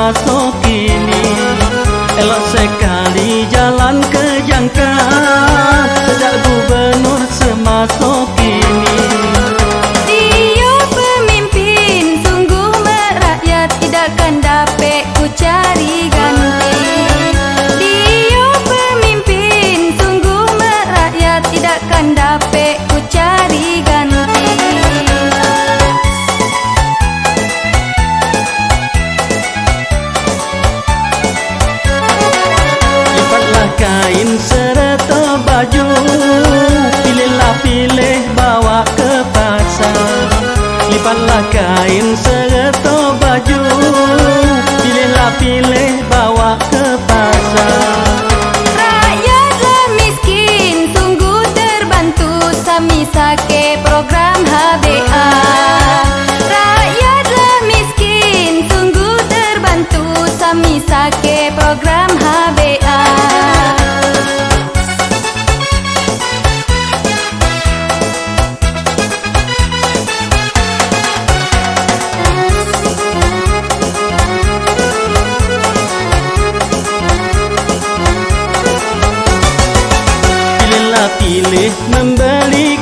semasuk kini. Elok sekali jalan ke jangka sejak gubernur semasuk kini. Dia pemimpin sungguh merakyat, tidakkan dapat ku cari ganti. Dia pemimpin sungguh merakyat, tidakkan dapat ku cari ganti. Lipatlah kain serta baju, pilih bawa ke pasar. Lipatlah kain serta baju, pilih bawa ke pasar. Rakyatlah miskin sungguh terbantu, sami sake program HBA. Rakyatlah miskin sungguh terbantu, sami sake program HBA. Pilih membeli